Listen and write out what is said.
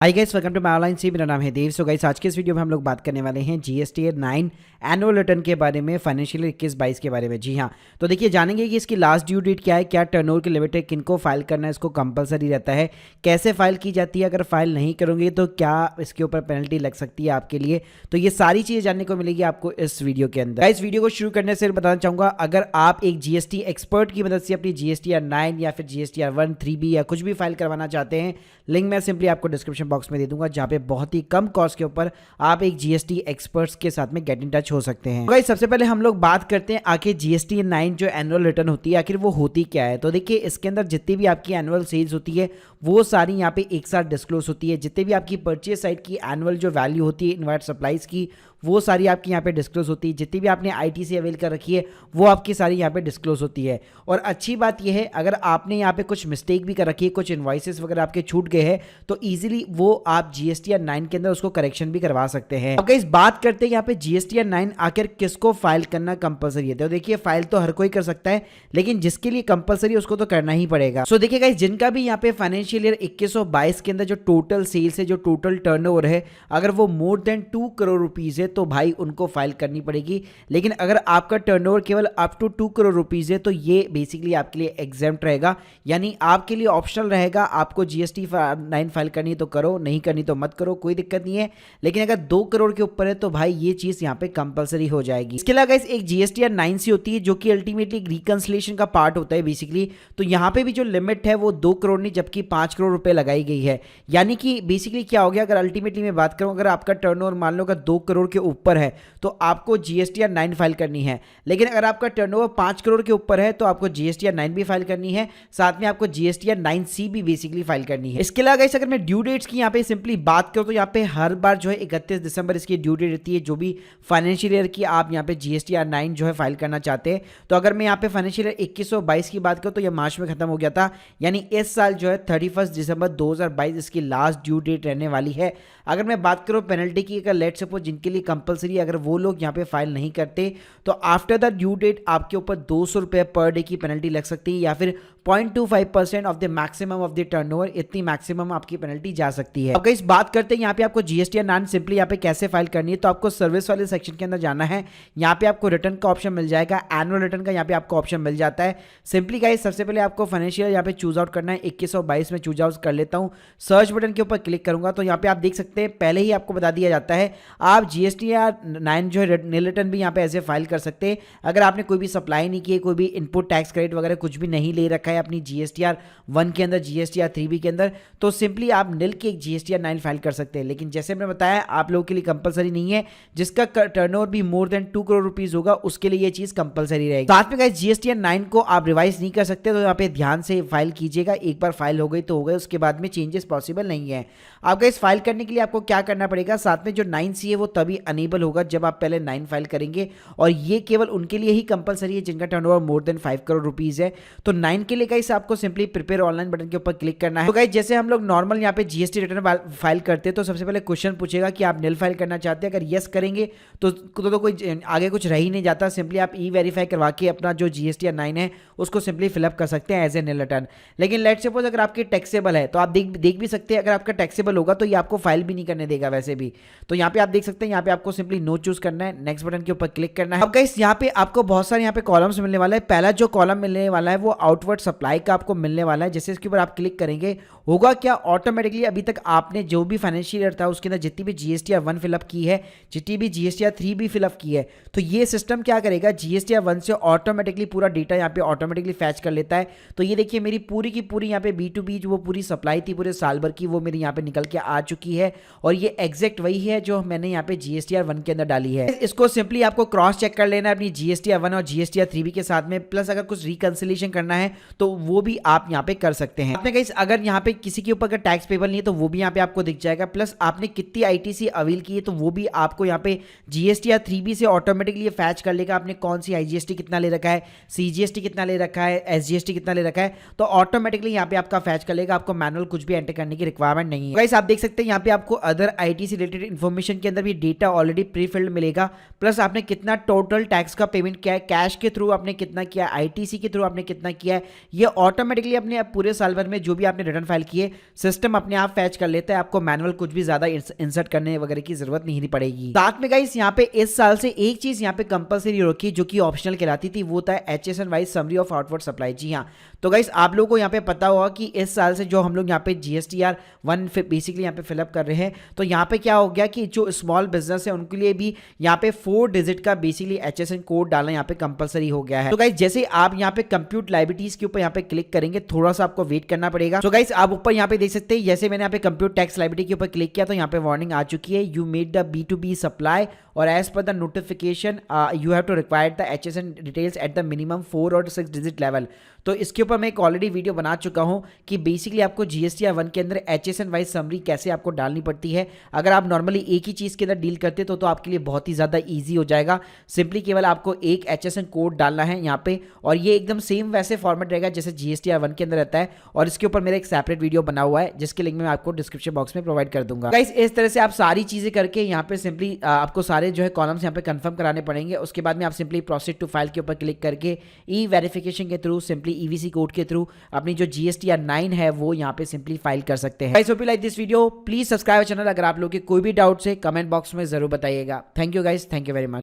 Hi guys, welcome to my online सी। मेरा नाम है देव। सो गाइस, आज के इस वीडियो में हम लोग बात करने वाले हैं जीएसटी 9 एनुअल रिटर्न के बारे में, फाइनेंशियल 21-22 के बारे में। जी हाँ, तो देखिए जानेंगे कि इसकी लास्ट ड्यू डेट क्या है, क्या टर्नओवर की लिमिट है, किनको फाइल करना है, इसको कंपलसरी रहता है, कैसे फाइल की जाती है, अगर फाइल नहीं करोगे तो क्या इसके ऊपर पेनल्टी लग सकती है आपके लिए। तो ये सारी चीज़ें जानने को मिलेगी आपको इस वीडियो के अंदर। इस वीडियो को शुरू करने से बताना चाहूँगा, अगर आप एक जीएसटी एक्सपर्ट की मदद से अपनी जीएसटी 9 या फिर जीएसटी 1 3B या कुछ भी फाइल करवाना चाहते हैं, लिंक मैं सिंपली आपको डिस्क्रिप्शन बॉक्स में दे दूंगा, जहां पे बहुत ही कम कॉस्ट के ऊपर आप एक जीएसटी एक्सपर्ट्स के साथ में गेट इन टच हो सकते हैं। तो सबसे पहले हम लोग बात करते हैं आखिर जीएसटी 9 जो एनुअल रिटर्न होती है, आखिर वो होती क्या है। तो देखिए, इसके अंदर जितनी भी आपकी एनुअल सेल्स होती है वो सारी यहाँ पे एक साथ डिस्क्लोज होती है। जितने भी आपकी परचेज साइड की एनुअल जो वैल्यू होती है इनवाइट सप्लाईज की, वो सारी आपकी यहाँ पे डिस्क्लोज होती है। जितनी भी आपने आईटीसी अवेल कर रखी है वो आपकी सारी यहाँ पे डिस्क्लोज होती है। और अच्छी बात यह है, अगर आपने यहाँ पे कुछ मिस्टेक भी कर रखी है, कुछ इनवॉइसेस वगैरह आपके छूट गए हैं, तो इजीली वो आप जीएसटी 9 के अंदर उसको करेक्शन भी करवा सकते हैं। अब गाइस, बात करते हैं यहाँ पे जीएसटी 9 आखिर किसको फाइल करना कंपलसरी है। तो देखिए, फाइल तो हर कोई कर सकता है, लेकिन जिसके लिए कंपलसरी उसको तो करना ही पड़ेगा। सो देखिए गाइस, जिनका भी यहाँ पे फाइनेंशियल ईयर 21-22 के अंदर जो टोटल सेल्स है, जो टोटल टर्नओवर है, अगर वो मोर देन 2 करोड़ रुपीज है तो भाई उनको फाइल करनी पड़ेगी। लेकिन अगर आपका टर्नओवर केवल अप टू 2 करोड़ रुपीज है तो ये बेसिकली आपके लिए एग्जेम्प्ट रहेगा, यानी आपके लिए ऑप्शनल रहेगा। आपको जीएसटी 9 फाइल करनी तो करो, नहीं करनी तो मत करो, कोई दिक्कत नहीं है। लेकिन अगर 2 करोड़ के ऊपर है तो भाई ये चीज यहाँ पे कंपलसरी हो जाएगी। इसके अलावा एक जीएसटी 9 सी होती है जो कि अल्टीमेटली रिकंसिलिएशन का पार्ट होता है बेसिकली। तो यहाँ पे भी जो लिमिट है वो 2 करोड़ नहीं जबकि 5 करोड़ रुपए लगाई गई है। यानी कि बेसिकली क्या हो गया, अगर अल्टीमेटली मैं बात करूं, अगर आपका टर्नओवर मान लो अगर 2 करोड़ के ऊपर है तो आपको जीएसटी 9 फाइल करनी है। लेकिन अगर आपका टर्नओवर 5 करोड़ के ऊपर है तो आपको जीएसटी 9 भी फाइल करनी है, साथ में आपको जीएसटी 9C भी बेसिकली फाइल करनी है। इसके अलावा अगर मैं ड्यू डेट्स की यहाँ पे सिंपली बात करूं तो यहाँ पे हर बार जो है 31 दिसंबर इसकी ड्यू डेट रहती है, जो भी फाइनेंशियल ईयर की आप यहाँ पे जीएसटी 9 जो है फाइल करना चाहते हैं। तो अगर मैं यहाँ पे फाइनेंशियल ईयर 21-22 की बात करूं तो यह मार्च में खत्म हो गया था, यानी इस साल जो है 31 दिसंबर 2022 इसकी लास्ट ड्यू डेट रहने वाली है। अगर मैं बात करूं पेनल्टी की, अगर लेट सपोज जिनके लिए कंपलसरी, अगर वो लोग यहाँ पे फाइल नहीं करते तो आफ्टर द ड्यू डेट आपके ऊपर 200 रुपये पर डे की पेनल्टी लग सकती है, या फिर 0.25% of the maximum of the turnover, इतनी मैक्सिमम आपकी पेनल्टी जा सकती है। अब इस बात करते हैं यहाँ पे आपको जीएसटी 9 सिंपली यहाँ पे कैसे फाइल करनी है। तो आपको सर्विस वाले सेक्शन के अंदर जाना है, यहाँ पे आपको रिटर्न का ऑप्शन मिल जाएगा, एनुअल रिटर्न का यहाँ पे आपको ऑप्शन मिल जाता है। सिंपली गाइस, सबसे पहले आपको फाइनेंशियल यहाँ पे चूज आउट करना है। 21-22 में चूज आउट कर लेता हूँ, सर्च बटन के ऊपर क्लिक करूंगा तो यहाँ पे आप देख सकते हैं पहले ही आपको बता दिया जाता है आप जीएसटी 9 जो है नील रिटर्न भी यहाँ पे ऐसे फाइल कर सकते हैं। अगर आपने कोई भी सप्लाई नहीं की है, कोई भी इनपुट टैक्स क्रेडिट वगैरह कुछ भी नहीं ले रखा है अपनी जीएसटीआर 1 के अंदर, जीएसटीआर 3B के अंदर, तो सिंपली आप नील की एक जीएसटीआर 9 फाइल कर सकते हैं। लेकिन जैसे मैंने बताया, आप लोगों के लिए कंपलसरी नहीं है। जिसका टर्नओवर भी मोर देन 2 करोड़ रुपीज होगा उसके लिए ये चीज कंपलसरी रहेगी। साथ में गाइस, जीएसटीआर 9 को आप रिवाइज नहीं कर सकते, तो यहाँ पे ध्यान से फाइल कीजिएगा। एक बार फाइल हो गई तो हो गई, उसके बाद में चेंजेस पॉसिबल नहीं है। आपका इस फाइल करने के लिए आपको क्या करना पड़ेगा, साथ में जो 9C है वो तभी अनेबल होगा जब आप पहले 9 फाइल करेंगे, और ये केवल उनके लिए ही कंपलसरी है जिनका turnover more than 5 crore rupees है। तो 9 के लिए गाइस आपको सिंपली प्रिपेयर ऑनलाइन बटन के ऊपर क्लिक करना है। तो गाइस, जैसे हम लोग नॉर्मल यहाँ पे जीएसटी रिटर्न फाइल करते हैं तो सबसे पहले क्वेश्चन पूछेगा कि आप नील फाइल करना चाहते हैं। अगर यस करेंगे तो कोई आगे कुछ रह ही नहीं जाता, सिंपली आप ई वेरीफाई करवा के अपना जो जीएसटी 9 है उसको सिंपली फिलअप कर सकते हैं एज ए नील रिटर्न। लेकिन लेट सपोज अगर आपकी टैक्सेबल है तो आप देख भी सकते हैं, अगर आपका टैक्सेबल होगा तो ये आपको फाइल भी नहीं करने देगा वैसे भी। तो यहाँ पे आप देख सकते हैं, यहाँ पे आपको सिंपली नो चूज करना है, नेक्स्ट बटन के ऊपर क्लिक करना है। अब गाइस, यहाँ पे आपको बहुत सारे यहाँ पे कॉलम्स मिलने वाला है। पहला जो कॉलम मिलने वाला है वो आउटवर्ड सप्लाई का आपको मिलने वाला है। जैसे इसके ऊपर आप क्लिक करेंगे, होगा क्या, ऑटोमेटिकली अभी तक आपने जो भी फाइनेंशियल ईयर था उसके अंदर जितनी भी जीएसटीआर 1 फिलअप की है, जितनी भी जीएसटीआर 3 भी फिलअप की है, तो ये सिस्टम क्या करेगा, जीएसटीआर 1 से ऑटोमेटिकली पूरा डेटा यहाँ पे ऑटोमेटिकली फैच कर लेता है। तो ये देखिए, मेरी पूरी की पूरी यहाँ पे B2B जो वो पूरी सप्लाई थी पूरे साल भर की, वो मेरी यहाँ पे निकल के आ चुकी है, और ये एग्जैक्ट वही है जो मैंने यहाँ पे जीएसटीआर 1 के अंदर डाली है। इसको सिंपली आपको क्रॉस चेक कर लेना है अपनी जीएसटीआर 1 और जीएसटीआर 3B के साथ में, प्लस अगर कुछ रिकंसिलिएशन करना है तो वो भी आप यहाँ पे कर सकते हैं। आपने गाइस, अगर यहाँ पे किसी के ऊपर अगर टैक्स पेबल नहीं है तो वो भी यहाँ पे आपको दिख जाएगा, प्लस आपने कितनी आईटीसी अवेल की है तो वो भी आपको यहाँ पे जीएसटीआर 3B से ऑटोमेटिकली फैच कर लेगा। आपने कौन सी आईजीएसटी कितना ले रखा है, सीजीएसटी कितना ले रखा है, एसजीएसटी कितना ले रखा है, तो ऑटोमेटिकली यहाँ पे आपका फैच कर लेगा। आपको मैनुअल कुछ भी एंटर करने की रिक्वायरमेंट नहीं है। गाइस, आप देख सकते हैं यहाँ पे आपको अदर आईटीसी रिलेटेड इन्फॉर्मेशन के अंदर भी डेटा ऑलरेडी प्री फिल्ड मिलेगा, प्लस आपने कितना टोटल टैक्स का पेमेंट किया है, कैश के थ्रू आपने कितना किया है, आईटीसी के थ्रू आपने कितना किया है, ये ऑटोमेटिकली अपने पूरे साल भर में जो भी आपने रिटर्न फाइल किए सिस्टम अपने आप फैच कर लेता है, आपको मैनुअल कुछ भी ज्यादा इंसर्ट करने वगैरह की जरूरत नहीं पड़ेगी। साथ में गाइस यहाँ पे इस साल से एक चीज यहाँ पे कंपलसरी रखी जो कि ऑप्शनल कहलाती थी, वो था HSN wise summary of outward supply. जी हाँ, तो गाइस आप लोगों को यहाँ पे पता होगा कि इस साल से जो हम लोग यहाँ पे GSTR 1 बेसिकली यहाँ पे फिलअप कर रहे हैं, तो यहाँ पे क्या हो गया कि जो स्मॉल बिजनेस है उनके लिए भी यहाँ पे 4 डिजिट का बेसिकली HSN कोड डालना यहाँ पे कंपलसरी हो गया है। तो गाइस जैसे आप यहाँ पे कंप्यूट लाइबिलिटीज के ऊपर यहाँ पे क्लिक करेंगे, थोड़ा सा आपको वेट करना पड़ेगा। तो गाइस आप ऊपर यहाँ पे देख सकते हैं, जैसे मैंने यहाँ पे कंप्यूट टैक्स लाइबिलिटी के ऊपर क्लिक किया तो यहाँ पे वार्निंग आ चुकी है, you made the B2B supply और एज पर the notification you have to require the HSN details at the minimum 4 और 6 डिजिट लेवल। तो इसके ऊपर मैं एक ऑलरेडी वीडियो बना चुका हूं कि बेसिकली आपको GSTR 1 के अंदर HSN वाइज समरी कैसे आपको डालनी पड़ती है। अगर आप नॉर्मली एक ही चीज़ के अंदर डील करते तो आपके लिए बहुत ही ज़्यादा ईजी हो जाएगा। सिंपली केवल आपको एक HSN कोड डालना है यहाँ पे, और ये एकदम सेम वैसे फॉर्मेट रहेगा जैसे GSTR 1 के अंदर रहता है, और इसके ऊपर मेरा एक सेपरेट वीडियो बना हुआ है जिसके लिंक मैं आपको डिस्क्रिप्शन बॉक्स में प्रोवाइड कर दूंगा। गाइस इस तरह से आप सारी चीज़ें करके यहाँ पे सिंपली आपको सारे जो है कॉलम्स यहाँ पे कंफर्म कराने पड़ेंगे। उसके बाद में आप सिंपली प्रोसीड टू फाइल के ऊपर क्लिक करके ई वेरिफिकेशन के थ्रू सिंपली EVC कोड के थ्रू अपनी जो GSTR 9 है वो यहाँ पे सिंपली फाइल कर सकते हैं। Guys hope you like this video, please subscribe channel. अगर आप लोगों के कोई भी डाउट्स है कमेंट बॉक्स में जरूर बताइएगा। Thank you guys, thank you very much.